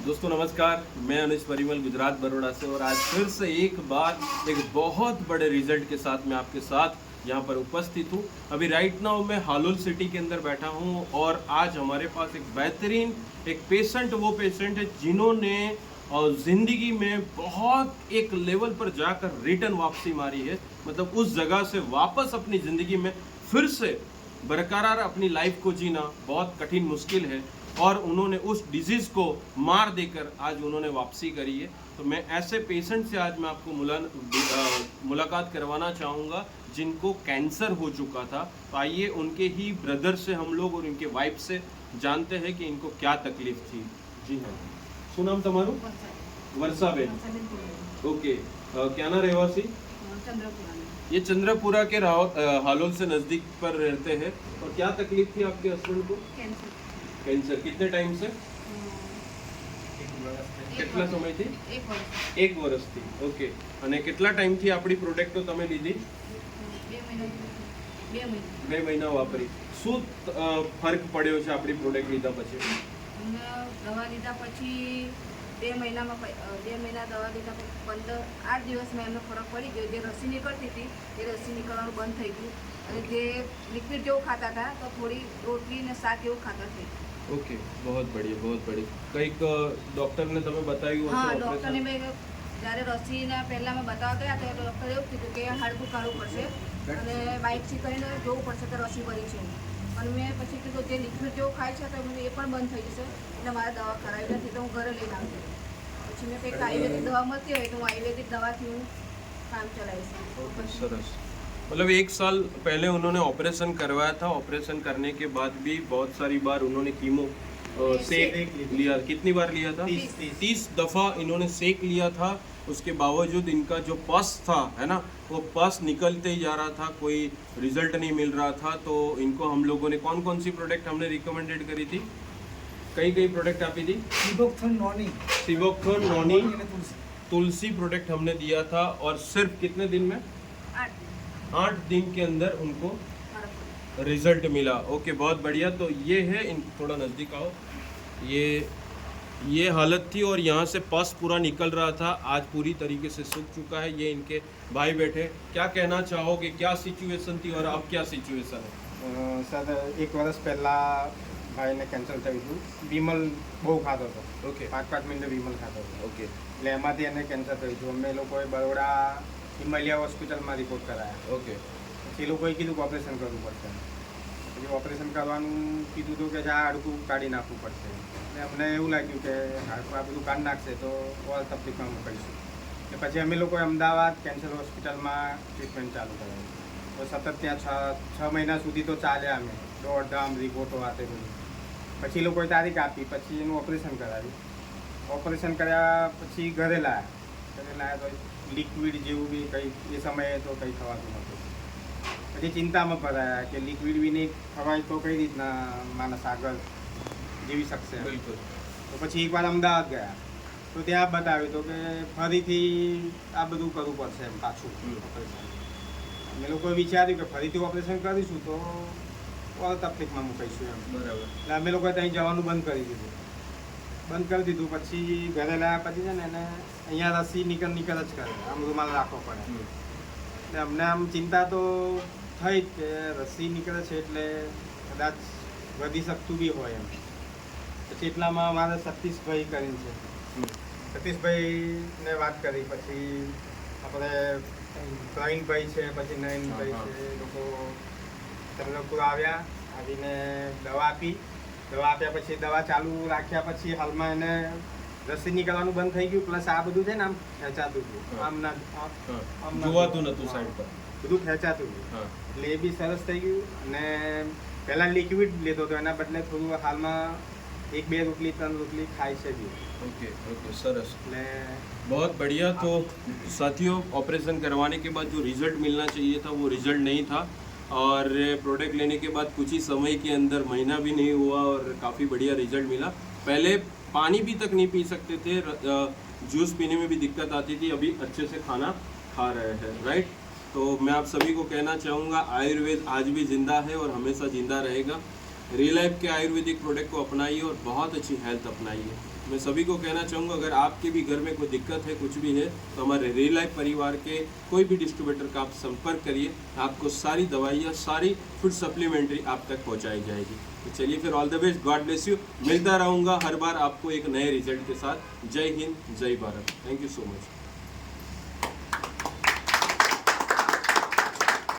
दोस्तों नमस्कार, मैं अनुज परिमल गुजरात बड़ौदा से और आज फिर से एक बार एक बहुत बड़े रिजल्ट के साथ मैं आपके साथ यहाँ पर उपस्थित हूँ। अभी राइट नाउ मैं हालोल सिटी के अंदर बैठा हूँ और आज हमारे पास एक बेहतरीन एक पेशेंट है जिन्होंने ज़िंदगी में बहुत एक लेवल पर जाकर रिटर्न वापसी मारी है। मतलब उस जगह से वापस अपनी ज़िंदगी में फिर से बरकरार अपनी लाइफ को जीना बहुत कठिन मुश्किल है और उन्होंने उस डिजीज़ को मार देकर आज उन्होंने वापसी करी है। तो मैं ऐसे पेशेंट से आज मैं आपको मुलाकात करवाना चाहूँगा जिनको कैंसर हो चुका था। तो आइए उनके ही ब्रदर से हम लोग और उनके वाइफ से जानते हैं कि इनको क्या तकलीफ थी। जी हाँ, શું નામ તમારું? વર્ષાબેન। ओके, क्या ना रहवासी? ये चंद्रपुरा के हालोल से नज़दीक पर रहते हैं। और क्या तकलीफ थी आपके हस्बैंड को? कैंसर। कितने टाइम से? કેટલા સમયથી? એક વર્ષથી। ઓકે, અને કેટલા ટાઈમથી આપણી પ્રોડક્ટો તમે લીધી? 2 મહિના વાપરી। શું ફરક પડ્યો છે આપણી પ્રોડક્ટ લીધા પછી? દવા લીધા પછી 2 મહિનામાં 2 મહિના દવા લીધા પછી 8 દિવસમાં એમને ફરક પડી ગયો। જે રસી નીકળતી હતી એ રસી નીકળવાનું બંધ થઈ ગયું અને જે લિક્વિડ જેવું ખાતા હતા તો થોડી રોટલી ને શાક એવું ખાતા થઈ। ओके, बहुत बढ़िया, बहुत बढ़िया। કંઈક ડોક્ટરને તમે બતાવ્યું હા, હશે? ડૉક્ટરને મેં જ્યારે રસીના પહેલાં મેં બતાવવા ગયા તો ડૉક્ટરે એવું કીધું કે હાડકું કાઢવું પડશે અને બાઇકથી કરીને જોવું પડશે કે રસી ભરી છે। અને મેં પછી કીધું જે લિક્વિડ જેવું ખાય છે તો મને એ પણ બંધ થઈ જશે એટલે મારે દવા કરાવી નથી તો હું ઘરે લઈને આવતી। પછી મેં કંઈક આયુર્વેદિક દવા મળતી હોય તો હું આયુર્वेदिक दवाથી હું काम चलाવીશ। ओके, सरस। मतलब 1 साल पहले उन्होंने ऑपरेशन करवाया था। ऑपरेशन करने के बाद भी बहुत सारी बार उन्होंने कीमो सेक लिया। कितनी बार लिया था? 30 दफ़ा इन्होंने सेक लिया था। उसके बावजूद इनका जो पस था, है ना, वो पस निकलते ही जा रहा था, कोई रिजल्ट नहीं मिल रहा था। तो इनको हम लोगों ने कौन कौन सी प्रोडक्ट हमने रिकमेंडेड करी थी? कई प्रोडक्ट आपी थी? सिवोक्थोन नॉनी तुलसी प्रोडक्ट हमने दिया था और सिर्फ कितने दिन में? 8 दिन के अंदर उनको रिजल्ट मिला। ओके, बहुत बढ़िया। तो ये है, इन थोड़ा नज़दीक आओ। ये हालत थी और यहाँ से पस पूरा निकल रहा था। आज पूरी तरीके से सूख चुका है। ये इनके भाई बैठे। क्या कहना चाहोगे, क्या सिचुएशन थी और अब क्या सिचुएशन है? सर 1 વર્ષ પહેલાં ભાઈને કેન્સર થયું હતું। વિમલ બહુ ખાતો હતો। ઓકે, 5 મિનિટે વિમલ ખાતો હતો। ઓકે, એટલે એમાંથી એને કેન્સર થયું હતું। અમે લોકોએ બરોડા હિમાલયા હોસ્પિટલમાં રિપોર્ટ કરાયા। ઓકે, પછી એ લોકોએ કીધું કે ઓપરેશન કરવું પડશે। પછી ઓપરેશન કરવાનું કીધું હતું કે આ હાડકું કાઢી નાખવું પડશે। એટલે અમને એવું લાગ્યું કે હાડકું આ બધું કાઢી નાખશે તો ઓર તકલીફમાં મૂકીશું। એટલે પછી અમે લોકોએ અમદાવાદ કેન્સર હોસ્પિટલમાં ટ્રીટમેન્ટ ચાલુ કરાવી। તો સતત ત્યાં 6 મહિના સુધી તો ચાલ્યા અમે, દોડધામ રિપોર્ટો આતે બધું। પછી લોકોએ તારીખ આપી, પછી એનું ઓપરેશન કરાવ્યું। ઓપરેશન કર્યા પછી ઘરે લાયા તો લિક્વિડ જેવું બી કંઈ એ સમયે તો કંઈ થવાતું નહોતું। પછી ચિંતામાં પડાયા કે લિક્વિડ બી નહીં ખવાય તો કઈ રીતના માણસ આગળ જીવી શકશે। बिल्कुल। તો પછી એકવાર અમદાવાદ ગયા તો ત્યાં બતાવ્યું તો કે ફરીથી આ બધું કરવું પડશે એમ પાછું ઓપરેશન। અમે લોકોએ વિચાર્યું કે ફરીથી ઓપરેશન કરીશું તો તકલીફમાં મૂકીશું એમ। બરાબર। એટલે અમે લોકોએ ત્યાં જવાનું બંધ કરી દીધું। પછી ઘરે લાવ્યા પછી છે ને એને અહીંયા રસી નીકળ જ કરે, આમ રૂમાલ રાખવો પડે। એટલે અમને આમ ચિંતા તો થઈ જ કે રસી નીકળે છે એટલે કદાચ વધી શકતું બી હોય એમ। પછી એટલામાં અમારે સતીશભાઈ કરીને છે, સતીશભાઈને વાત કરી। પછી આપણે પ્રવીણભાઈ છે, પછી નયનભાઈ છે, એ લોકો ચંદ્રપુર આવીને દવા આપી। દવા આપ્યા પછી દવા ચાલુ રાખ્યા પછી હાલમાં એને રસી નીકળવાનું બંધ થઈ ગયું, પ્લસ આ બધું છે ને આમ ખેંચાતું હતું, આમ જોવાતું નહોતું સાઈડ પર, બધું ખેંચાતું હતું। એટલે એ બી સરસ થઈ ગયું। અને પહેલાં લિક્વિડ લેતો હતો એના બદલે થોડું હાલમાં 1-2 રોટલી 3 રોટલી ખાય છે भी। ओके, ओके, सरस। એટલે बहुत बढ़िया। तो साथियों, ऑपरेशन करवाने के बाद जो रिज़ल्ट मिलना चाहिए था वो रिज़ल्ट नहीं था और प्रोडक्ट लेने के बाद कुछ ही समय के अंदर, महीना भी नहीं हुआ और काफ़ी बढ़िया रिज़ल्ट मिला। पहले पानी भी तक नहीं पी सकते थे, जूस पीने में भी दिक्कत आती थी, अभी अच्छे से खाना खा रहे हैं, राइट। तो मैं आप सभी को कहना चाहूँगा, आयुर्वेद आज भी ज़िंदा है और हमेशा ज़िंदा रहेगा। रिलाइफ के आयुर्वेदिक प्रोडक्ट को अपनाइए और बहुत अच्छी हेल्थ अपनाइए। मैं सभी को कहना चाहूँगा, अगर आपके भी घर में कोई दिक्कत है, कुछ भी है, तो हमारे रिलाइफ परिवार के कोई भी डिस्ट्रीब्यूटर का आप संपर्क करिए, आपको सारी दवाइयाँ, सारी फूड सप्लीमेंट्री आप तक पहुँचाई जाएगी। तो चलिए फिर, all the best, God bless you. मिलता रहूँगा हर बार आपको एक नए रिजल्ट के साथ। जय हिंद, जय Bharat. Thank you so much.